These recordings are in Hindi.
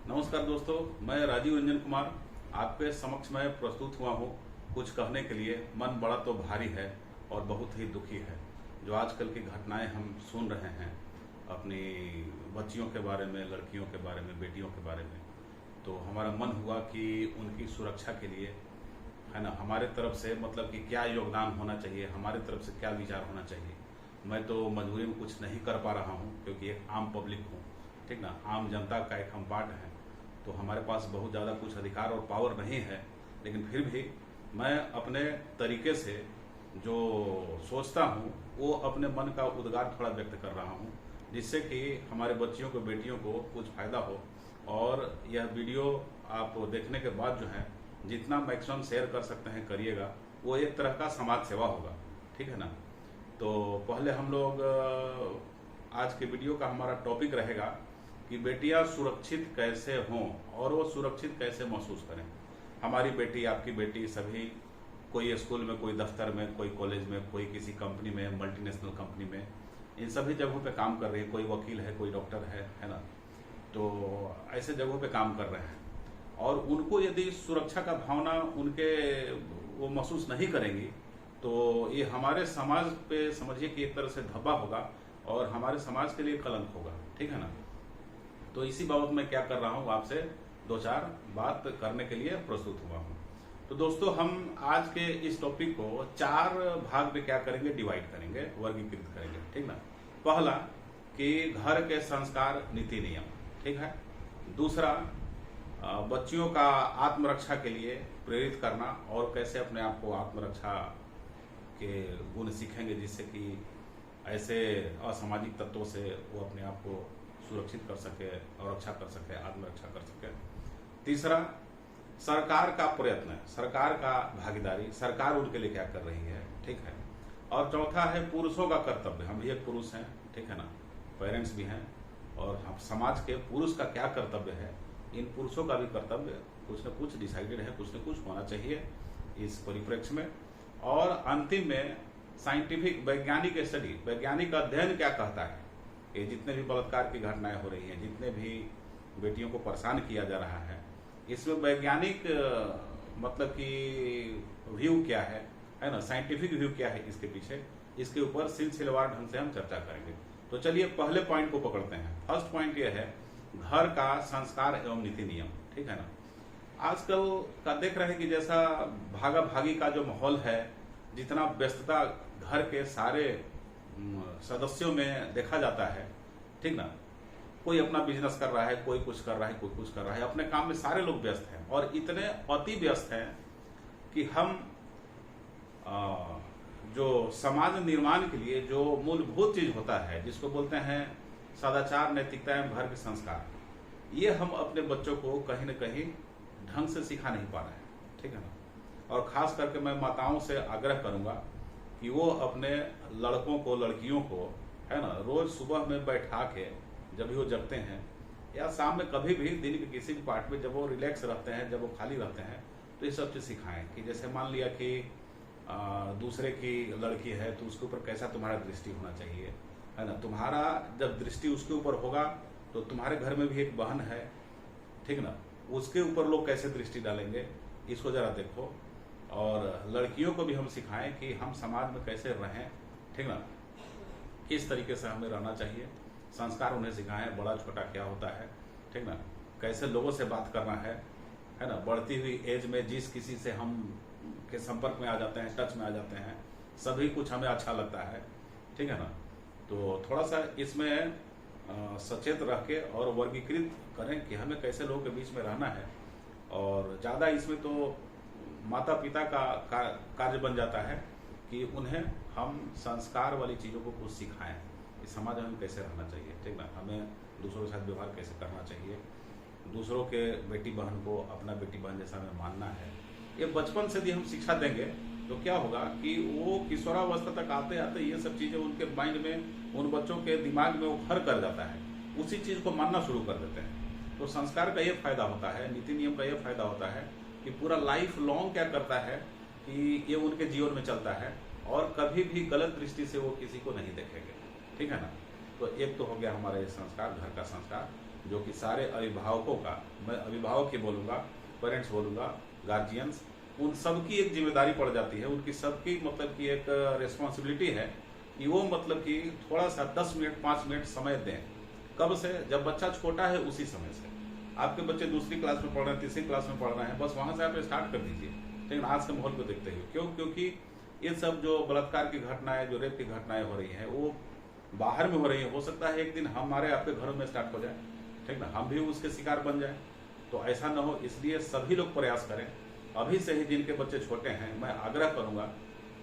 नमस्कार दोस्तों, मैं राजीव रंजन कुमार आपके समक्ष में प्रस्तुत हुआ हूँ कुछ कहने के लिए। मन बड़ा तो भारी है और बहुत ही दुखी है। जो आजकल की घटनाएं हम सुन रहे हैं अपनी बच्चियों के बारे में, लड़कियों के बारे में, बेटियों के बारे में, तो हमारा मन हुआ कि उनकी सुरक्षा के लिए, है ना, हमारे तरफ से मतलब कि क्या योगदान होना चाहिए, हमारे तरफ से क्या विचार होना चाहिए। मैं तो मजबूरी में कुछ नहीं कर पा रहा हूँ क्योंकि एक आम पब्लिक हूँ, ठीक ना, आम जनता का एक हम पार्ट हैं, तो हमारे पास बहुत ज़्यादा कुछ अधिकार और पावर नहीं है। लेकिन फिर भी मैं अपने तरीके से जो सोचता हूँ वो अपने मन का उद्गार थोड़ा व्यक्त कर रहा हूँ, जिससे कि हमारे बच्चियों को, बेटियों को कुछ फायदा हो। और यह वीडियो आप देखने के बाद जो है जितना मैक्सिमम शेयर कर सकते हैं करिएगा, वो एक तरह का समाज सेवा होगा, ठीक है ना। तो पहले हम लोग आज के वीडियो का हमारा टॉपिक रहेगा कि बेटियां सुरक्षित कैसे हों और वो सुरक्षित कैसे महसूस करें। हमारी बेटी, आपकी बेटी, सभी कोई स्कूल में, कोई दफ्तर में, कोई कॉलेज में, कोई किसी कंपनी में, मल्टीनेशनल कंपनी में, इन सभी जगहों पे काम कर रही है। कोई वकील है, कोई डॉक्टर है ना। तो ऐसे जगहों पे काम कर रहे हैं और उनको यदि सुरक्षा का भावना उनके वो महसूस नहीं करेंगी तो ये हमारे समाज पे समझिए कि एक तरह से धब्बा होगा और हमारे समाज के लिए कलंक होगा, ठीक है ना। तो इसी बाबत मैं क्या कर रहा हूँ, आपसे दो चार बात करने के लिए प्रस्तुत हुआ हूँ। तो दोस्तों, हम आज के इस टॉपिक को चार भाग में क्या करेंगे, डिवाइड करेंगे, वर्गीकृत करेंगे, ठीक ना। पहला कि घर के संस्कार, नीति नियम, ठीक है। दूसरा, बच्चियों का आत्मरक्षा के लिए प्रेरित करना और कैसे अपने आप को आत्मरक्षा के गुण सीखेंगे, जिससे कि ऐसे असामाजिक तत्वों से वो अपने आप को सुरक्षित कर सके और रक्षा कर सके, आत्मरक्षा कर सके। तीसरा, सरकार का प्रयत्न, सरकार का भागीदारी, सरकार उनके लिए क्या कर रही है, ठीक है। और चौथा है पुरुषों का कर्तव्य, हम भी एक पुरुष हैं, ठीक है ना, पेरेंट्स भी हैं, और हम समाज के पुरुष का क्या कर्तव्य है, इन पुरुषों का भी कर्तव्य कुछ न कुछ डिसाइडेड है, कुछ न कुछ होना चाहिए इस परिप्रेक्ष्य में। और अंतिम में साइंटिफिक, वैज्ञानिक स्टडी, वैज्ञानिक अध्ययन क्या कहता है कि जितने भी बलात्कार की घटनाएं हो रही हैं, जितने भी बेटियों को परेशान किया जा रहा है, इसमें वैज्ञानिक मतलब कि व्यू क्या है ना, साइंटिफिक व्यू क्या है इसके पीछे, इसके ऊपर सिलसिलेवार ढंग से हम चर्चा करेंगे। तो चलिए पहले पॉइंट को पकड़ते हैं। फर्स्ट पॉइंट यह है घर का संस्कार एवं नीति नियम, ठीक है ना। आजकल का देख रहे हैं कि जैसा भागा भागी का जो माहौल है, जितना व्यस्तता घर के सारे सदस्यों में देखा जाता है, ठीक ना। कोई अपना बिजनेस कर रहा है, कोई कुछ कर रहा है, कोई कुछ कर रहा है, अपने काम में सारे लोग व्यस्त हैं और इतने अति व्यस्त हैं कि हम जो समाज निर्माण के लिए जो मूलभूत चीज होता है, जिसको बोलते हैं सदाचार, नैतिकता एवं घर के संस्कार, ये हम अपने बच्चों को कहीं न कहीं ढंग से सिखा नहीं पा रहे हैं, ठीक है ना। और खास करके मैं माताओं से आग्रह करूंगा कि वो अपने लड़कों को, लड़कियों को, है ना, रोज सुबह में बैठा के, जब भी वो जगते हैं या शाम में कभी भी दिन के किसी भी पार्ट में, जब वो रिलैक्स रहते हैं, जब वो खाली रहते हैं, तो ये सब चीज सिखाएं। कि जैसे मान लिया कि दूसरे की लड़की है तो उसके ऊपर कैसा तुम्हारा दृष्टि होना चाहिए, है ना। तुम्हारा जब दृष्टि उसके ऊपर होगा तो तुम्हारे घर में भी एक बहन है, ठीक ना, उसके ऊपर लोग कैसे दृष्टि डालेंगे, इसको जरा देखो। और लड़कियों को भी हम सिखाएं कि हम समाज में कैसे रहें, ठीक ना, किस तरीके से हमें रहना चाहिए। संस्कार उन्हें सिखाएं, बड़ा छोटा क्या होता है, ठीक ना, कैसे लोगों से बात करना है ना। बढ़ती हुई एज में जिस किसी से हम के संपर्क में आ जाते हैं, टच में आ जाते हैं, सभी कुछ हमें अच्छा लगता है, ठीक है ना। तो थोड़ा सा इसमें सचेत रह के और वर्गीकृत करें कि हमें कैसे लोगों के बीच में रहना है। और ज़्यादा इसमें तो माता पिता का कार्य बन जाता है कि उन्हें हम संस्कार वाली चीज़ों को कुछ सिखाएं कि समाज में कैसे रहना चाहिए, ठीक ना, हमें दूसरों के साथ व्यवहार कैसे करना चाहिए, दूसरों के बेटी बहन को अपना बेटी बहन जैसा हमें मानना है। ये बचपन से यदि हम शिक्षा देंगे तो क्या होगा कि वो किशोरावस्था तक आते आते ये सब चीज़ें उनके माइंड में, उन बच्चों के दिमाग में वो घर कर जाता है, उसी चीज़ को मानना शुरू कर देते हैं। तो संस्कार का ये फायदा होता है, नीति नियम का ये फायदा होता है कि पूरा लाइफ लॉन्ग क्या करता है कि ये उनके जीवन में चलता है और कभी भी गलत दृष्टि से वो किसी को नहीं देखेंगे, ठीक है ना। तो एक तो हो गया हमारा ये संस्कार, घर का संस्कार। जो कि सारे अभिभावकों का, मैं अभिभावक ही बोलूँगा, पेरेंट्स बोलूँगा, गार्जियंस, उन सब की एक जिम्मेदारी पड़ जाती है, उनकी सबकी मतलब कि एक रिस्पॉन्सिबिलिटी है कि वो मतलब कि थोड़ा सा 10 मिनट 5 मिनट समय दें। कब से? जब बच्चा छोटा है उसी समय से। आपके बच्चे दूसरी क्लास में पढ़ रहे हैं, तीसरी क्लास में पढ़ रहे हैं, बस वहाँ से आप स्टार्ट कर दीजिए। लेकिन आज के माहौल को देखते हुए क्योंकि ये सब जो बलात्कार की घटनाएं, जो रेप की घटनाएं हो रही हैं, वो बाहर में हो रही है। हो सकता है एक दिन हमारे आपके घरों में स्टार्ट हो जाए, ठीक ना, हम भी उसके शिकार बन जाए। तो ऐसा ना हो, इसलिए सभी लोग प्रयास करें। अभी से ही जिनके बच्चे छोटे हैं, मैं आग्रह करूंगा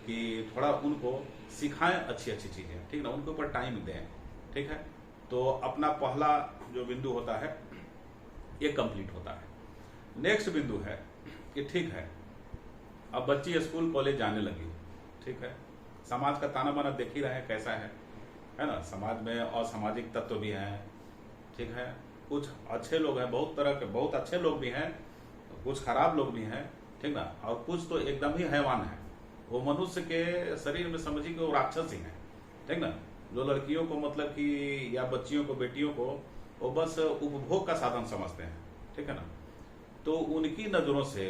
कि थोड़ा उनको सिखाएं अच्छी अच्छी चीजें, ठीक ना, उनके ऊपर टाइम दें, ठीक है। तो अपना पहला जो बिंदु होता है ये कंप्लीट होता है। नेक्स्ट बिंदु है कि ठीक है, अब बच्ची स्कूल कॉलेज जाने लगी, ठीक है, समाज का ताना बाना देख ही रहे हैं कैसा है ना। समाज में असामाजिक तत्व भी हैं, ठीक है, कुछ अच्छे लोग हैं, बहुत तरह के, बहुत अच्छे लोग भी हैं, कुछ खराब लोग भी हैं, ठीक ना, और कुछ तो एकदम ही हैवान है। वो मनुष्य के शरीर में समझिए कि वो राक्षस ही है, ठीक ना, जो लड़कियों को मतलब कि या बच्चियों को, बेटियों को वो बस उपभोग का साधन समझते हैं, ठीक है ना। तो उनकी नजरों से,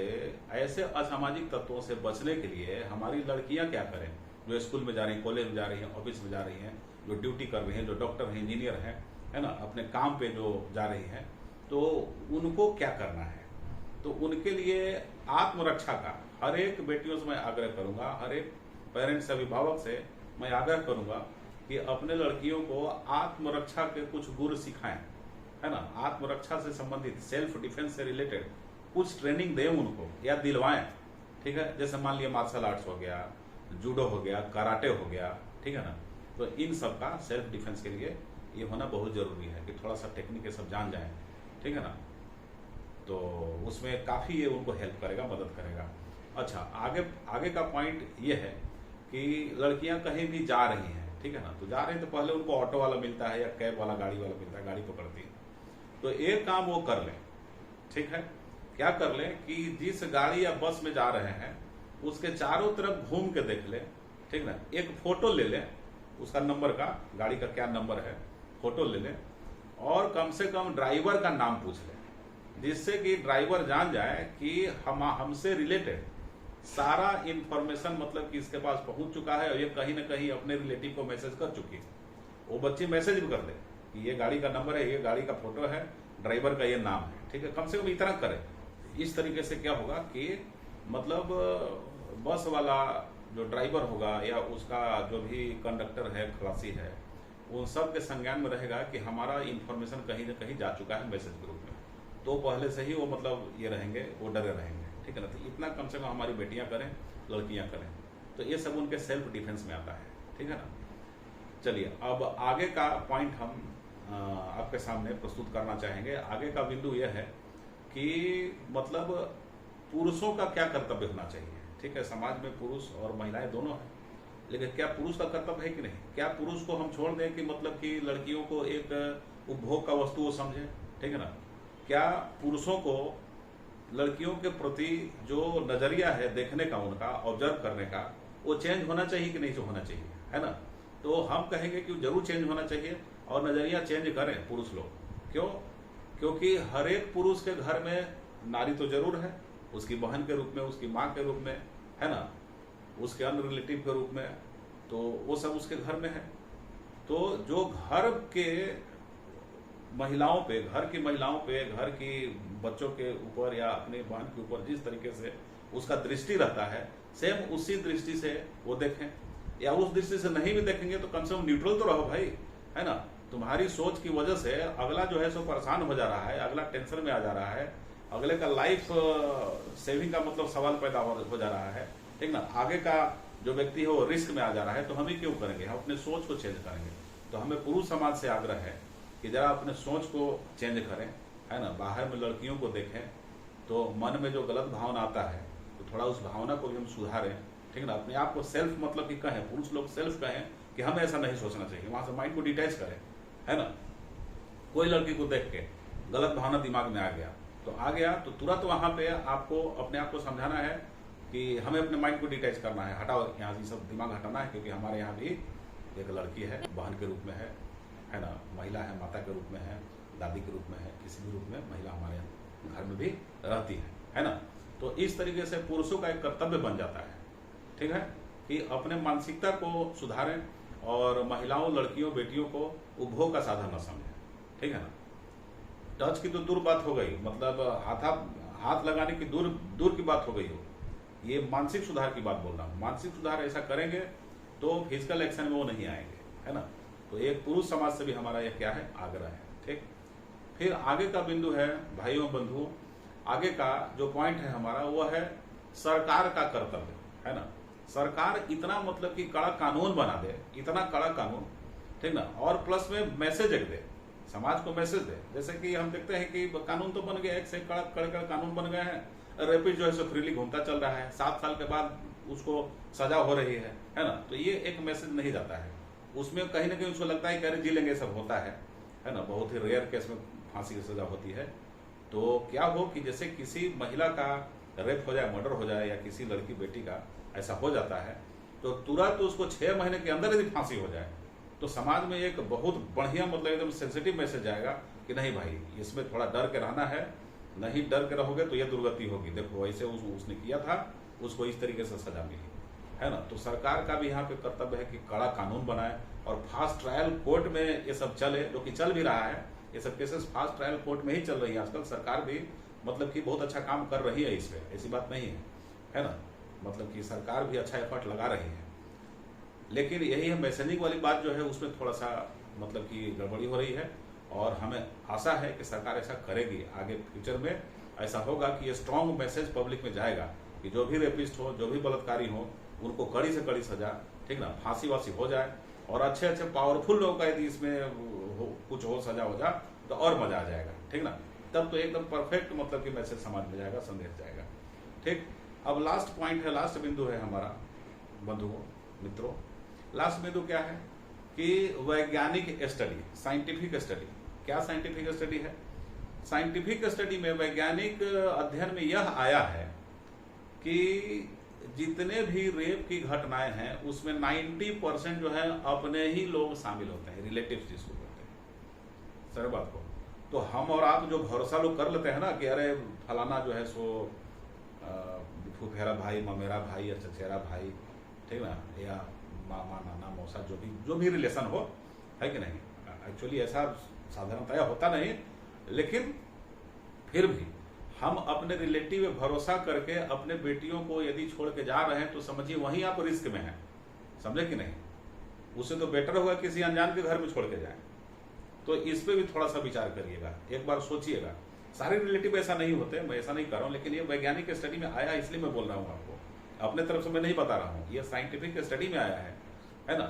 ऐसे असामाजिक तत्वों से बचने के लिए हमारी लड़कियां क्या करें, जो स्कूल में जा रही हैं, कॉलेज में जा रही हैं, ऑफिस में जा रही हैं, जो ड्यूटी कर रही हैं, जो डॉक्टर हैं, इंजीनियर हैं, है ना, अपने काम पे जो जा रही हैं, तो उनको क्या करना है। तो उनके लिए आत्मरक्षा का हर एक बेटियों से मैं आग्रह करूंगा, हर एक पेरेंट्स, अभिभावक से मैं आग्रह करूंगा कि अपने लड़कियों को आत्मरक्षा के कुछ गुर सिखाएं, है ना, आत्मरक्षा से संबंधित, सेल्फ डिफेंस से रिलेटेड कुछ ट्रेनिंग दें उनको या दिलवाएं, ठीक है। जैसे मान लिया मार्शल आर्ट्स हो गया, जूडो हो गया, कराटे हो गया, ठीक है ना। तो इन सब का सेल्फ डिफेंस के लिए ये होना बहुत जरूरी है कि थोड़ा सा टेक्निक ये सब जान जाए, ठीक है ना। तो उसमें काफी ये उनको हेल्प करेगा, मदद करेगा। अच्छा, आगे का पॉइंट ये है कि लड़कियां कहीं भी जा रही हैं, ठीक है ना, तो जा रही हैं तो पहले उनको ऑटो वाला मिलता है या कैब वाला, गाड़ी वाला मिलता है, गाड़ी पकड़ती है। तो एक काम वो कर लें, ठीक है, क्या कर लें कि जिस गाड़ी या बस में जा रहे हैं उसके चारों तरफ घूम के देख लें, ठीक ना, एक फोटो ले लें उसका नंबर का, गाड़ी का क्या नंबर है, फोटो ले लें, और कम से कम ड्राइवर का नाम पूछ लें, जिससे कि ड्राइवर जान जाए कि हमसे रिलेटेड सारा इंफॉर्मेशन मतलब कि इसके पास पहुंच चुका है और ये कहीं ना कहीं अपने रिलेटिव को मैसेज कर चुकी है। वो बच्ची मैसेज भी कर दे कि ये गाड़ी का नंबर है, ये गाड़ी का फोटो है, ड्राइवर का ये नाम है, ठीक है, कम से कम इतना करे। इस तरीके से क्या होगा कि मतलब बस वाला जो ड्राइवर होगा या उसका जो भी कंडक्टर है, खलासी है, उन सब के संज्ञान में रहेगा कि हमारा इंफॉर्मेशन कहीं ना कहीं जा चुका है मैसेज के रूप में। तो पहले से ही वो मतलब ये रहेंगे, वो डरे रहेंगे, ठीक है ना। तो इतना कम से कम हमारी बेटियां करें, लड़कियां करें, तो ये सब उनके सेल्फ डिफेंस में आता है, ठीक है ना। चलिए, अब आगे का पॉइंट हम आपके सामने प्रस्तुत करना चाहेंगे। आगे का बिंदु यह है कि मतलब पुरुषों का क्या कर्तव्य होना चाहिए, ठीक है। समाज में पुरुष और महिलाएं दोनों हैं, लेकिन क्या पुरुष का कर्तव्य है कि नहीं? क्या पुरुष को हम छोड़ दें कि मतलब कि लड़कियों को एक उपभोग का वस्तु वो समझे, ठीक है ना। क्या पुरुषों को लड़कियों के प्रति जो नजरिया है देखने का, उनका ऑब्जर्व करने का, वो चेंज होना चाहिए कि नहीं होना चाहिए, है ना। तो हम कहेंगे कि जरूर चेंज होना चाहिए और नजरिया चेंज करें पुरुष लोग। क्यों? क्योंकि हर एक पुरुष के घर में नारी तो जरूर है, उसकी बहन के रूप में, उसकी माँ के रूप में, है ना, उसके अन्य रिलेटिव के रूप में, तो वो सब उसके घर में है। तो जो घर के महिलाओं पे, घर की महिलाओं पे, घर की बच्चों के ऊपर या अपने बहन के ऊपर जिस तरीके से उसका दृष्टि रहता है, सेम उसी दृष्टि से वो देखें, या उस दृष्टि से नहीं भी देखेंगे तो कम से कम न्यूट्रल तो रहो भाई, है ना। तुम्हारी सोच की वजह से अगला जो है सो परेशान हो जा रहा है, अगला टेंशन में आ जा रहा है, अगले का लाइफ सेविंग का मतलब सवाल पैदा हो जा रहा है, ठीक ना। आगे का जो व्यक्ति है वो रिस्क में आ जा रहा है, तो हम ही क्यों करेंगे, हम अपने सोच को चेंज करेंगे। तो हमें पुरुष समाज से आग्रह है कि जरा अपने सोच को चेंज करें, है ना। बाहर में लड़कियों को देखें तो मन में जो गलत भावना आता है तो थोड़ा उस भावना को भी हम सुधारें, ठीक ना। अपने आप को सेल्फ मतलब कि कहें, पुरुष लोग सेल्फ कहें कि हमें ऐसा नहीं सोचना चाहिए, वहां से माइंड को डिटैच करें, है ना। कोई लड़की को देख के गलत भावना दिमाग में आ गया तो तुरंत वहां पे आपको अपने आप को समझाना है कि हमें अपने माइंड को डिटैच करना है, हटाओ यहाँ से सब दिमाग हटाना है, क्योंकि हमारे यहाँ भी एक लड़की है, बहन के रूप में है ना, महिला है, माता के रूप में है, दादी के रूप में है, किसी भी रूप में महिला हमारे घर में भी रहती है ना। तो इस तरीके से पुरुषों का एक कर्तव्य बन जाता है, ठीक है, कि अपने मानसिकता को सुधारें और महिलाओं, लड़कियों, बेटियों को उपभोग का साधन न समझें, ठीक है ना। टच की तो दूर बात हो गई, मतलब हाथ लगाने की दूर की बात हो गई हो, ये मानसिक सुधार की बात बोल रहा हूँ। मानसिक सुधार ऐसा करेंगे तो फिजिकल एक्शन में वो नहीं आएंगे, है ना। तो एक पुरुष समाज से भी हमारा यह क्या है, आग्रह है, ठीक। फिर आगे का बिंदु है भाइयों बंधुओं, आगे का जो पॉइंट है हमारा वो है सरकार का कर्तव्य, है ना। सरकार इतना मतलब कि कड़ा कानून बना दे, इतना कड़ा कानून, ठीक ना, और प्लस में मैसेज एक दे, समाज को मैसेज दे। जैसे कि हम देखते हैं कि कानून तो बन गया, एक से कड़े कानून बन गए हैं, रेपिस्ट जो है सो फ्रीली घूमता चल रहा है, 7 साल के बाद उसको सजा हो रही है ना। तो ये एक मैसेज नहीं जाता है, उसमें कहीं ना कहीं उसको लगता है कि अरे जी लेंगे, सब होता है ना। बहुत ही रेयर केस में फांसी की सजा होती है। तो क्या हो कि जैसे किसी महिला का रेप हो जाए, मर्डर हो जाए, या किसी लड़की बेटी का ऐसा हो जाता है, तो तुरंत उसको 6 महीने के अंदर यदि फांसी हो जाए तो समाज में एक बहुत बढ़िया मतलब एकदम सेंसिटिव मैसेज आएगा कि नहीं भाई, इसमें थोड़ा डर के रहना है, नहीं डर के रहोगे तो ये दुर्गति होगी। देखो ऐसे उसने किया था, उसको इस तरीके से सजा मिली, है ना। तो सरकार का भी यहाँ पे कर्तव्य है कि कड़ा कानून बनाए और फास्ट ट्रायल कोर्ट में ये सब चले, जो कि चल भी रहा है। ये सब केसेस फास्ट ट्रायल कोर्ट में ही चल रही है आजकल। सरकार भी मतलब कि बहुत अच्छा काम कर रही है इस पे, ऐसी बात नहीं है ना। मतलब कि सरकार भी अच्छा एफर्ट लगा रही है, लेकिन यही है मैसेजिंग वाली बात जो है उसमें थोड़ा सा मतलब कि गड़बड़ी हो रही है। और हमें आशा है कि सरकार ऐसा करेगी, आगे फ्यूचर में ऐसा होगा कि ये स्ट्रॉन्ग मैसेज पब्लिक में जाएगा कि जो भी रेपिस्ट हो, जो भी बलात्कारी हो, उनको कड़ी से कड़ी सजा, ठीक ना, फांसी वासी हो जाए। और अच्छे अच्छे पावरफुल लोगों का यदि इसमें कुछ हो, सजा हो जाए तो और मजा आ जाएगा, ठीक ना। तब तो एकदम परफेक्ट मतलब कि मैसेज समाज में जाएगा, संदेश जाएगा, ठीक। अब लास्ट पॉइंट है, लास्ट बिंदु है हमारा बंधुओं, मित्रों। लास्ट बिंदु क्या है कि वैज्ञानिक स्टडी, साइंटिफिक स्टडी। क्या साइंटिफिक स्टडी है? साइंटिफिक स्टडी में, वैज्ञानिक अध्ययन में यह आया है कि जितने भी रेप की घटनाएं हैं उसमें 90% जो है अपने ही लोग शामिल होते हैं, रिलेटिव्स जिसको बोलते हैं, सर बात को। तो हम और आप जो भरोसा लोग कर लेते हैं ना कि अरे फलाना जो है सो फुफेरा भाई, ममेरा भाई या चचेरा भाई, ठीक ना, या मामा, नाना, मौसा, जो भी रिलेशन हो, है कि नहीं। एक्चुअली ऐसा साधारणतया होता नहीं, लेकिन फिर भी हम अपने रिलेटिव में भरोसा करके अपने बेटियों को यदि छोड़ के जा रहे हैं तो समझिए वहीं आप रिस्क में हैं, समझे कि नहीं। उससे तो बेटर होगा किसी अनजान के घर में छोड़ के जाए। तो इस पे भी थोड़ा सा विचार करिएगा, एक बार सोचिएगा। सारे रिलेटिव ऐसा नहीं होते, मैं ऐसा नहीं कर रहा हूँ, लेकिन ये वैज्ञानिक स्टडी में आया इसलिए मैं बोल रहा हूँ आपको, अपने तरफ से मैं नहीं बता रहा हूँ, ये साइंटिफिक स्टडी में आया है ना।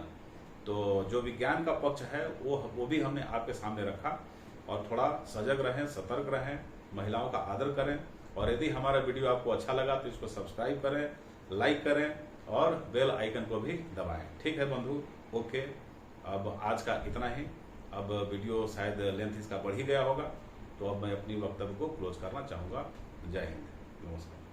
तो जो विज्ञान का पक्ष है वो भी हमने आपके सामने रखा। और थोड़ा सजग रहें, सतर्क रहें, महिलाओं का आदर करें। और यदि हमारा वीडियो आपको अच्छा लगा तो इसको सब्सक्राइब करें, लाइक करें और बेल आइकन को भी दबाएं, ठीक है बंधु। ओके, अब आज का इतना ही। अब वीडियो शायद लेंथ इसका बढ़ ही गया होगा, तो अब मैं अपनी वक्तव्य को क्लोज करना चाहूँगा। जय हिंद, नमस्कार।